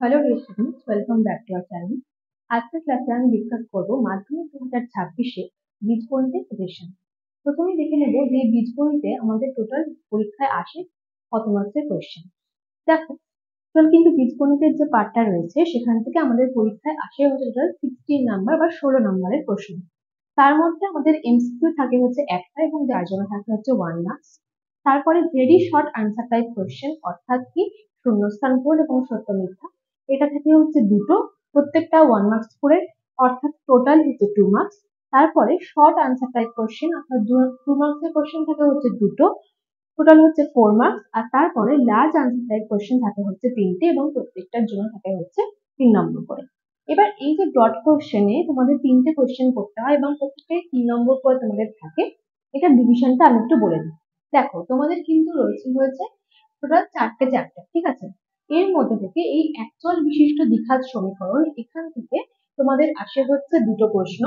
Hello students, welcome back to our channel. আজকের ক্লাসে আমি ডিসকাস করব মাধ্যমিক 2026-এ বীজগণিতের সাজেশন। প্রথমেই দেখে নেব যে বীজগণিতে আমাদের টোটাল পরীক্ষায় আসে কত মার্কসের কোয়েশ্চেন। দেখো, টোটাল কিন্তু বীজগণিতের যে পার্টটা রয়েছে সেখান থেকে আমাদের পরীক্ষায় আসে টোটাল 16 নাম্বার বা 16 নম্বরের প্রশ্ন। তার মধ্যে আমাদের এমসিকিউ থাকে হচ্ছে একটা এবং যার জন্য থাকে হচ্ছে 1 মার্কস। তারপরে very short answer type question, অর্থাৎ কি শূন্যস্থান পূরণ এবং সত্য মিথ্যা, এটা থেকে হচ্ছে দুটো, প্রত্যেকটা 1 মার্কস করে, অর্থাৎ টোটাল হচ্ছে 2 মার্কস। তারপরে শর্ট আনসার টাইপ কোয়েশ্চেন, অর্থাৎ 2 মার্কসের কোয়েশ্চেন থাকে হচ্ছে দুটো, টোটাল হচ্ছে 4 মার্কস। আর তারপরে লার্জ আনসার টাইপ কোয়েশ্চেন থাকে হচ্ছে তিনটে এবং প্রত্যেকটার জন্য থাকে হচ্ছে 3 নম্বর করে। এবার এই যে ব্রড কোশ্চেনে তোমাদের তিনটে কোশ্চেন করতে হয় এবং প্রত্যেকটাই 3 নম্বর করে তোমাদের থাকে। এটা ডিভিশনটা আমি একটু বলে দিই। দেখো, তোমাদের কিন্তু হয়েছে টোটাল 4টে চ্যাপ্টার, ঠিক আছে? এর মধ্যে থেকে এই একচল বিশিষ্ট দ্বিঘাত সমীকরণ, এখান থেকে তোমাদের আসে হচ্ছে দুটো প্রশ্ন,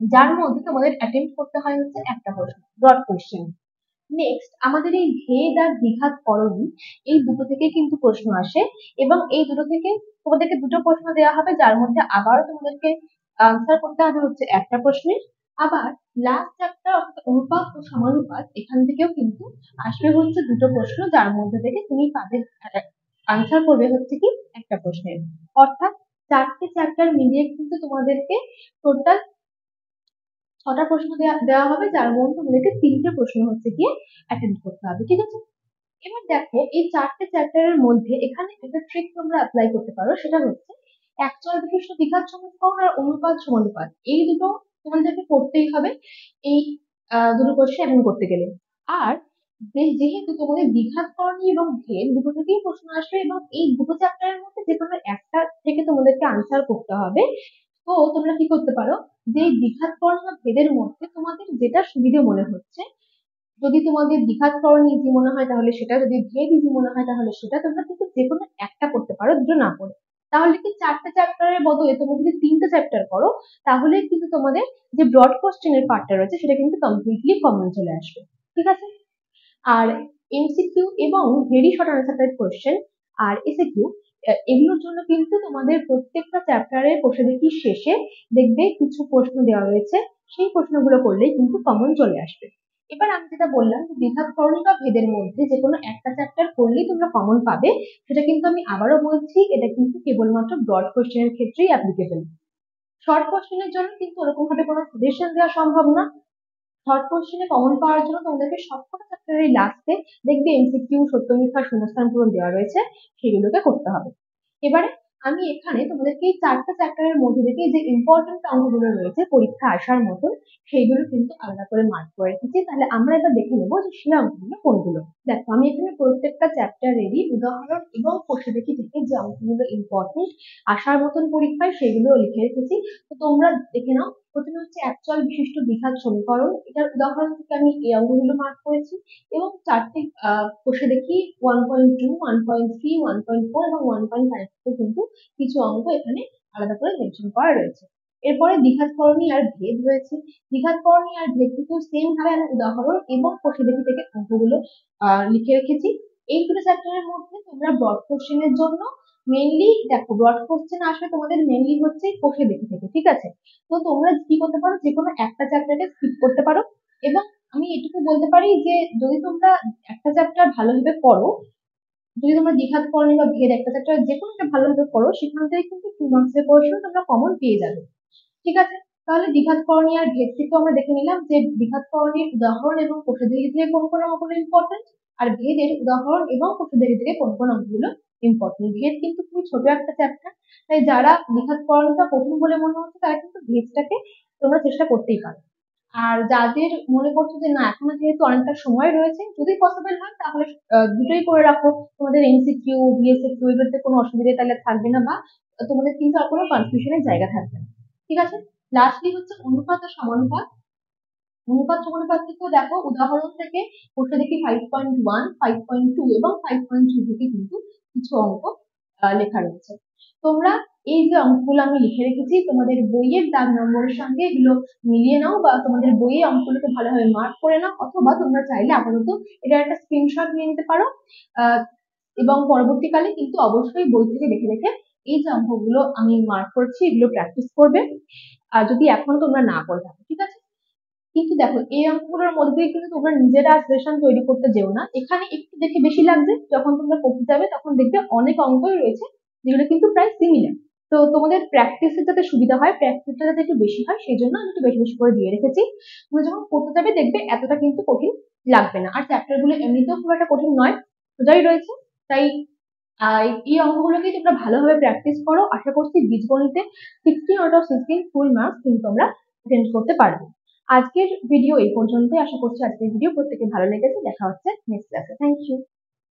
যার মধ্যে তোমাদের অ্যাটেম্প্ট করতে হয় হচ্ছে একটা প্রশ্ন, ব্রড কোশ্চেন। নেক্সট আমাদের এই ভেদ আর দ্বিঘাত করণী, এই দুটো থেকে কিন্তু প্রশ্ন আসে এবং এই দুটো থেকে তোমাদেরকে দুটো প্রশ্ন দেওয়া হবে, যার মধ্যে আবার তোমাদেরকে আনসার করতে হবে হচ্ছে একটা প্রশ্নের। আবার লাস্ট চ্যাপ্টার অর্থাৎ অনুপাত ও সমানুপাত, এখান থেকেও কিন্তু আসবে হচ্ছে দুটো প্রশ্ন, যার মধ্যে থেকে তুমি পাবে আনসার করবে হচ্ছে কি একটা প্রশ্নের। অর্থাৎ 4টে চ্যাপ্টার মিলিয়ে কিন্তু তোমাদেরকে টোটাল 6টা প্রশ্ন দেওয়া হবে, যার মধ্যে তোমাদেরকে 3টে প্রশ্ন হচ্ছে গিয়ে অ্যাটেন্ড করতে হবে, ঠিক আছে? এবার দেখো, এই 4টে চ্যাপ্টারের মধ্যে এখানে একটা ট্রিক তোমরা অ্যাপ্লাই করতে পারো, সেটা হচ্ছে একচল বিশিষ্ট দ্বিঘাত সমীকরণ আর অনুপাত সমানুপাত, এই দুটো তোমাদেরকে করতেই হবে এই দুটো কোশ্চেন অ্যাটেন্ড করতে গেলে। আর যেহেতু তোমাদের দ্বিঘাত করণী এবং ভেদ দুটো থেকেই প্রশ্ন আসবে এবং এই দুটো চ্যাপ্টারের মধ্যে যে কোনো একটা থেকে তোমাদেরকে আনসার করতে হবে, তো তোমরা কি করতে পারো, যে এই দ্বিঘাত করণ বা ভেদের মধ্যে তোমাদের যেটা সুবিধে মনে হচ্ছে, যদি তোমাদের দ্বিঘাত করণ ইজি মনে হয় তাহলে সেটা, যদি ভেদ ইজি মনে হয় তাহলে সেটা, তোমরা কিন্তু যে কোনো একটা করতে পারো, দুটো না করে। তাহলে কি 4টে চ্যাপ্টারের বদলে তোমরা যদি 3টে চ্যাপ্টার করো, তাহলে কিন্তু তোমাদের যে ব্রড কোশ্চেনের পার্টটা রয়েছে সেটা কিন্তু কমপ্লিটলি কমন চলে আসবে, ঠিক আছে? আর এমসিকিউ এবং very short answer type question আর এসিকিউ, এগুলোর জন্য কিন্তু তোমাদের প্রত্যেকটা চ্যাপ্টারের প্রশ্নদেখি শেষে দেখবে কিছু প্রশ্ন দেওয়া রয়েছে, সেই প্রশ্নগুলো করলেই কিন্তু কমন চলে আসবে। এবার আমি যেটা বললাম যে দ্বিঘাত করণী বা ভেদের মধ্যে যে কোনো একটা চ্যাপ্টার করলেই তোমরা কমন পাবে, সেটা কিন্তু আমি আবারও বলছি, এটা কিন্তু কেবলমাত্র ব্রড কোশ্চেনের ক্ষেত্রেই অ্যাপ্লিকেবল। শর্ট কোশ্চেনের জন্য কিন্তু ওরকম ভাবে কোনো সাজেশন দেওয়া সম্ভব না। শর্ট কোশ্চেনে কমন পাওয়ার জন্য তোমাদেরকে সবকটা চ্যাপ্টারের লাস্টে দেখবে এমসিকিউ, সত্য মিথ্যা, শূন্যস্থান পূরণ দেওয়া রয়েছে, সেগুলোকে করতে হবে। এবারে আমি এখানে তোমাদেরকে এই 4টে চ্যাপ্টারের মধ্যে থেকে যে ইম্পর্টেন্ট অঙ্কগুলো রয়েছে পরীক্ষা আসার মতন, সেইগুলো কিন্তু আলাদা করে মার্ক করে রেখেছি। তাহলে আমরা এবার দেখে নেবো যে সেই অঙ্কগুলো কোনগুলো। দেখো, আমি এখানে প্রত্যেকটা চ্যাপ্টারেরই উদাহরণ এবং প্রশ্নদেখি থেকে যে অঙ্কগুলো ইম্পর্টেন্ট আসার মতন পরীক্ষায়, সেগুলো লিখে রেখেছি। তো তোমরা দেখে নাও। প্রথমে হচ্ছে একচল বিশিষ্ট দ্বিঘাত সমীকরণ, এটার উদাহরণ থেকে আমি এই অঙ্কগুলো মার্ক করেছি এবং 4টে বসে দেখি 1.2, 1.3, 1.4 এবং 1.5 কিন্তু কিছু অঙ্ক এখানে আলাদা করে মেনশন করা রয়েছে। এরপরে দ্বিঘাত করণী আর ভেদ রয়েছে। দ্বিঘাত করণী আর ভেদ থেকেও সেম ভাবে আমি উদাহরণ এবং প্রশ্নদেখি থেকে অঙ্কগুলো লিখে রেখেছি। এই দুটো চ্যাপ্টারের মধ্যে তোমরা ব্রড কোশ্চেনের জন্য মেনলি দেখো, ব্রড কোশ্চেন আসবে তোমাদের মেনলি হচ্ছে প্রশ্নদেখি থেকে, ঠিক আছে? তো তোমরা কি করতে পারো, যে কোনো একটা চ্যাপ্টারকে স্কিপ করতে পারো। এবং আমি এটুকু বলতে পারি যে যদি তোমরা একটা চ্যাপ্টার ভালোভাবে পড়ো, যদি তোমরা দ্বিঘাত করণী বা ভেদ একটা চ্যাপ্টার যে কোনো একটা ভালোভাবে পড়ো, সেখান থেকে কিন্তু 2 মার্কসের কোশ্চেন তোমরা কমন পেয়ে যাবে, ঠিক আছে? তাহলে দ্বিঘাত করণী আর ভেদ থেকে আমরা দেখে নিলাম যে দ্বিঘাত করণীর উদাহরণ এবং প্রশ্নদেখি থেকে কোন কোন অঙ্কগুলো ইম্পর্টেন্ট, আর ভেদের উদাহরণ এবং প্রশ্নদেখি থেকে কোন কোন অঙ্কগুলো ইম্পর্টেন্ট। ভেদ কিন্তু খুবই ছোট একটা চ্যাপ্টার, তাই যারা দ্বিঘাত করণীটা কঠিন বলে মনে হচ্ছে তারা কিন্তু ভেদটাকে তোমরা চেষ্টা করতেই পারো। আর যাদের মনে করছো যে না, এখনো যেহেতু অনেকটা সময় রয়েছে, যদি পসিবল হয় তাহলে দুটোই করে রাখো। তোমাদের এমসিকিউ, ভিএসকিউ এগুলোতে কোনো অসুবিধা তাহলে থাকবে না, বা তোমাদের কিন্তু আর কোনো কনফিউশনের জায়গা থাকবে না, ঠিক আছে? লাস্টলি হচ্ছে অনুপাত ও সমানুপাত। অনুপাত সমানুপাত থেকেও দেখো উদাহরণ থেকে প্রশ্ন দেখি 5.1, 5.2 এবং 5.3 থেকে কিন্তু কিছু অঙ্ক লেখা রয়েছে। তোমরা এই যে অঙ্কগুলো আমি লিখে রেখেছি, তোমাদের বইয়ের দাগ নম্বরের সঙ্গে এগুলো মিলিয়ে নাও, বা তোমাদের বইয়ে অঙ্কগুলোকে ভালোভাবে মার্ক করে নাও, অথবা তোমরা চাইলে আপাতত এটা একটা স্ক্রিনশট নিয়ে নিতে পারো। এবং পরবর্তীকালে কিন্তু অবশ্যই বই থেকে দেখে দেখে এই যে অঙ্কগুলো আমি মার্ক করছি এগুলো প্র্যাকটিস করবে, আর যদি এখনো তোমরা না করে থাকো, ঠিক আছে। কিন্তু দেখো এই অঙ্কগুলোর মধ্যে দিয়ে কিন্তু তোমরা নিজেরা সেশন তৈরি করতে যেও না, এখানে একটু দেখে বেশি লাগছে, যখন তোমরা করতে যাবে তখন দেখবে অনেক অঙ্কই রয়েছে যেগুলো কিন্তু প্রায় সিমিলার। তো তোমাদের প্র্যাকটিসের যাতে সুবিধা হয়, প্র্যাকটিসটা যাতে একটু বেশি হয়, সেই জন্য আমি একটু বেশি বেশি করে দিয়ে রেখেছি। তোমরা যখন করতে যাবে দেখবে এতটা কিন্তু কঠিন লাগবে না, আর চ্যাপ্টার গুলো এমনিতেও খুব একটা কঠিন নয়, সোজাই রয়েছে। তাই এই অঙ্কগুলোকে তোমরা ভালোভাবে প্র্যাকটিস করো, আশা করছি বীজগণিতে 16 out of 16 ফুল মার্কস কিন্তু তোমরা অ্যাটেন্ড করতে পারবে। আজকের ভিডিও এই পর্যন্তই, আশা করছি আজকের ভিডিও প্রত্যেকের ভালো লেগেছে। দেখা হচ্ছে নেক্সট ক্লাসে। Thank you.